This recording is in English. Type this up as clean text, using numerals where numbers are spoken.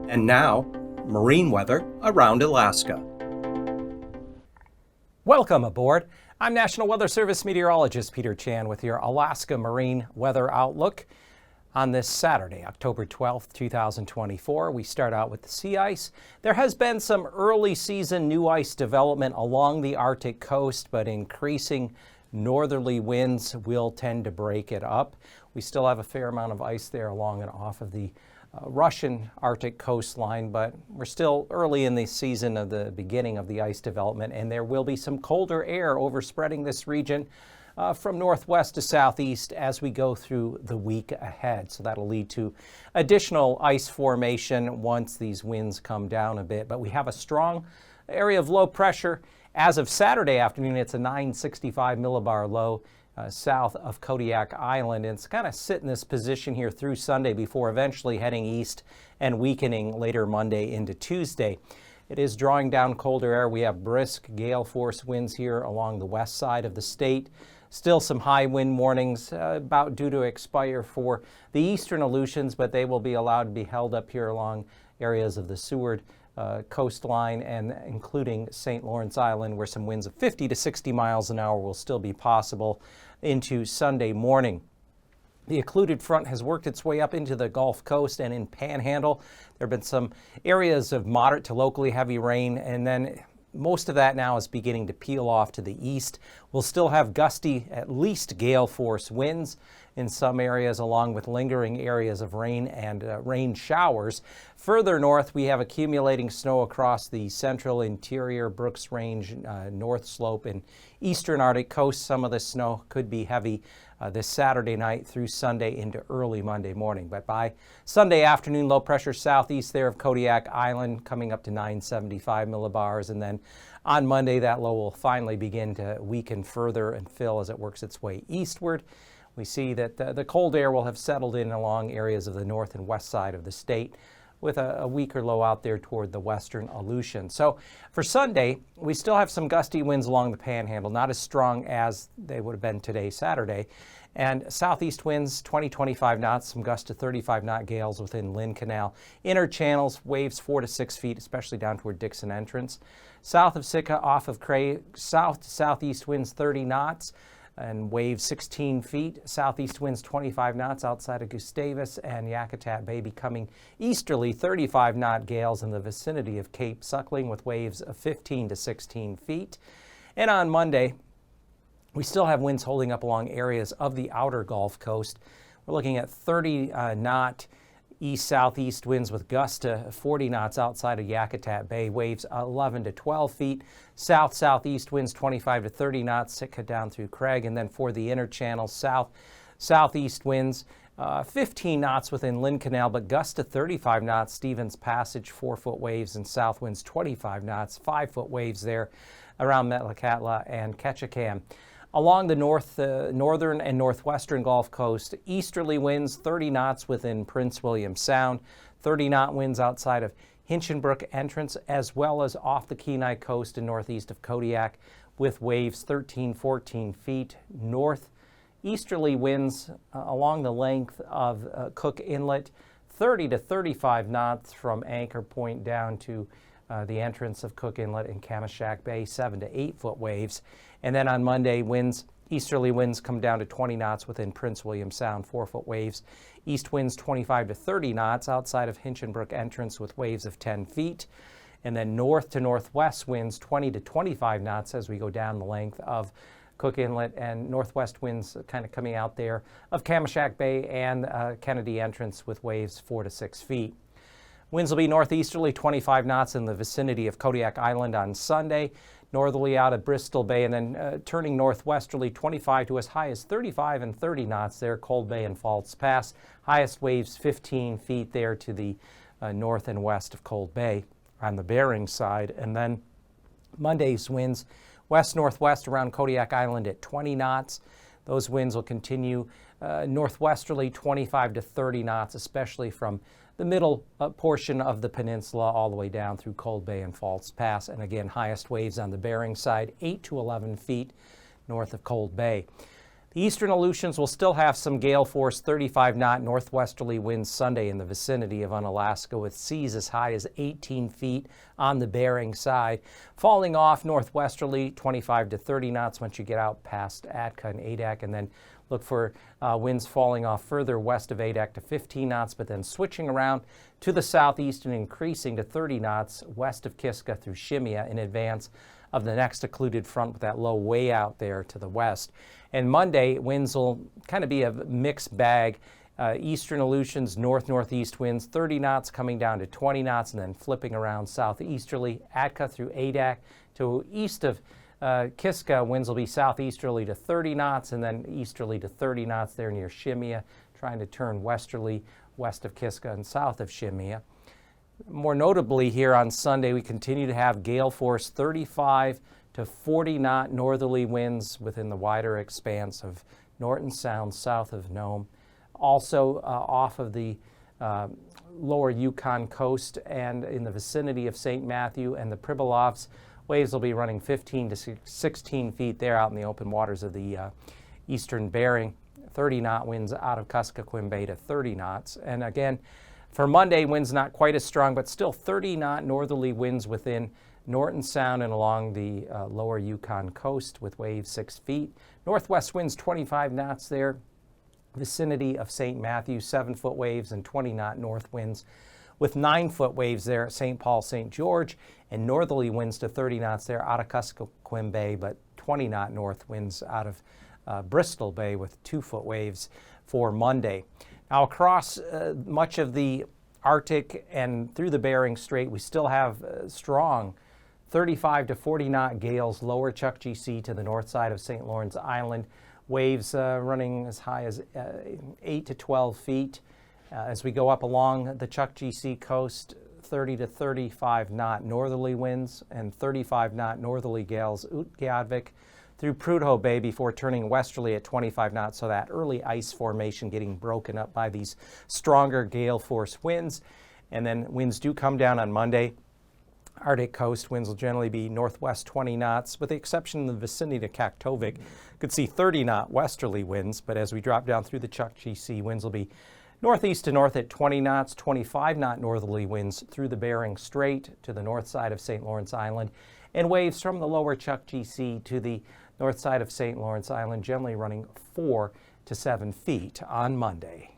And now, marine weather around Alaska. Welcome aboard. I'm National Weather Service meteorologist Peter Chan with your Alaska Marine Weather Outlook. On this Saturday, October 12th, 2024, we start out with the sea ice. There has been some early season new ice development along the Arctic coast, but increasing northerly winds will tend to break it up. We still have a fair amount of ice there along and off of the Russian Arctic coastline, but we're still early in the season of the beginning of the ice development, and there will be some colder air overspreading this region from northwest to southeast as we go through the week ahead. So that'll lead to additional ice formation once these winds come down a bit. But we have a strong area of low pressure. As of Saturday afternoon, it's a 965 millibar low south of Kodiak Island. And it's kind of sit in this position here through Sunday before eventually heading east and weakening later Monday into Tuesday. It is drawing down colder air. We have brisk gale force winds here along the west side of the state. Still some high wind warnings about due to expire for the eastern Aleutians, but they will be allowed to be held up here along areas of the Seward coastline and including St. Lawrence Island, where some winds of 50 to 60 miles an hour will still be possible into Sunday morning. The occluded front has worked its way up into the Gulf Coast and in Panhandle. There have been some areas of moderate to locally heavy rain, and then most of that now is beginning to peel off to the east. We'll still have gusty, at least gale force winds in some areas, along with lingering areas of rain and rain showers. Further north, we have accumulating snow across the central interior, Brooks Range, North Slope, and eastern Arctic coast. Some of the snow could be heavy this Saturday night through Sunday into early Monday morning. But by Sunday afternoon, low pressure southeast there of Kodiak Island coming up to 975 millibars. And then on Monday, that low will finally begin to weaken further and fill as it works its way eastward. We see that the cold air will have settled in along areas of the north and west side of the state, with a weaker low out there toward the western Aleutian. So for Sunday, we still have some gusty winds along the Panhandle, not as strong as they would have been today, Saturday. And southeast winds, 20-25 knots, some gust to 35-knot gales within Lynn Canal. Inner channels, waves 4 to 6 feet, especially down toward Dixon Entrance. South of Sitka, off of Kramer, south to southeast winds 30 knots. And waves 16 feet, southeast winds 25 knots outside of Gustavus and Yakutat Bay, becoming easterly 35-knot gales in the vicinity of Cape Suckling with waves of 15 to 16 feet. And on Monday, we still have winds holding up along areas of the outer Gulf Coast. We're looking at 30-knot east-southeast winds with gusts to 40 knots outside of Yakutat Bay, waves 11 to 12 feet. South-southeast winds 25 to 30 knots, Sitka down through Craig. And then for the inner channel, south-southeast winds 15 knots within Lynn Canal, but gusts to 35 knots, Stevens Passage, 4-foot waves, and south winds 25 knots, 5-foot waves there around Metlakatla and Ketchikan. Along the northern and northwestern Gulf Coast, easterly winds 30 knots within Prince William Sound, 30-knot winds outside of Hinchinbrook Entrance, as well as off the Kenai coast and northeast of Kodiak, with waves 13-14 feet. Northeasterly winds along the length of Cook Inlet, 30 to 35 knots from Anchor Point down to the entrance of Cook Inlet and Kamishak Bay, 7 to 8-foot waves. And then on Monday, easterly winds come down to 20 knots within Prince William Sound, 4-foot waves. East winds 25 to 30 knots outside of Hinchinbrook Entrance with waves of 10 feet. And then north to northwest winds 20 to 25 knots as we go down the length of Cook Inlet, and northwest winds kind of coming out there of Kamishak Bay and Kennedy Entrance with waves 4 to 6 feet. Winds will be northeasterly 25 knots in the vicinity of Kodiak Island on Sunday, northerly out of Bristol Bay, and then turning northwesterly 25 to as high as 35 and 30 knots there, Cold Bay and False Pass. Highest waves 15 feet there to the north and west of Cold Bay on the Bering side. And then Monday's winds west-northwest around Kodiak Island at 20 knots. Those winds will continue northwesterly 25 to 30 knots, especially from the middle portion of the peninsula all the way down through Cold Bay and False Pass. And again, highest waves on the Bering side, 8 to 11 feet north of Cold Bay. Eastern Aleutians will still have some gale force 35-knot northwesterly winds Sunday in the vicinity of Unalaska, with seas as high as 18 feet on the Bering side. Falling off northwesterly 25 to 30 knots once you get out past Atka and Adak, and then look for winds falling off further west of Adak to 15 knots, but then switching around to the southeast and increasing to 30 knots west of Kiska through Shemya in advance of the next occluded front with that low way out there to the west. And Monday, winds will kind of be a mixed bag. Eastern Aleutians, north-northeast winds, 30 knots coming down to 20 knots, and then flipping around southeasterly. Atka through Adak to east of Kiska, winds will be southeasterly to 30 knots, and then easterly to 30 knots there near Shemya, trying to turn westerly west of Kiska and south of Shemya. More notably here on Sunday, we continue to have gale force 35 to 40 knot northerly winds within the wider expanse of Norton Sound south of Nome. Also off of the lower Yukon coast and in the vicinity of St. Matthew and the Pribilofs, waves will be running 15 to 16 feet there out in the open waters of the eastern Bering. 30-knot winds out of Kuskokwim Bay to 30 knots. And again, for Monday, winds not quite as strong, but still 30-knot northerly winds within Norton Sound and along the lower Yukon coast with waves 6 feet. Northwest winds 25 knots there, vicinity of St. Matthew, 7-foot waves and 20-knot north winds with 9-foot waves there at St. Paul, St. George, and northerly winds to 30 knots there out of Kuskokwim Bay, but 20-knot north winds out of Bristol Bay with 2-foot waves for Monday. Now, across much of the Arctic and through the Bering Strait, we still have strong 35 to 40 knot gales lower Chukchi Sea to the north side of St. Lawrence Island. Waves running as high as 8 to 12 feet. As we go up along the Chukchi Sea coast, 30 to 35 knot northerly winds and 35 knot northerly gales Utqiagvik through Prudhoe Bay before turning westerly at 25 knots, so that early ice formation getting broken up by these stronger gale force winds. And then winds do come down on Monday. Arctic coast winds will generally be northwest 20 knots, with the exception in the vicinity of Kaktovik. Could see 30 knot westerly winds, but as we drop down through the Chukchi Sea, winds will be northeast to north at 20 knots, 25 knot northerly winds through the Bering Strait to the north side of St. Lawrence Island, and waves from the lower Chukchi Sea to the north side of St. Lawrence Island, generally running 4 to 7 feet on Monday.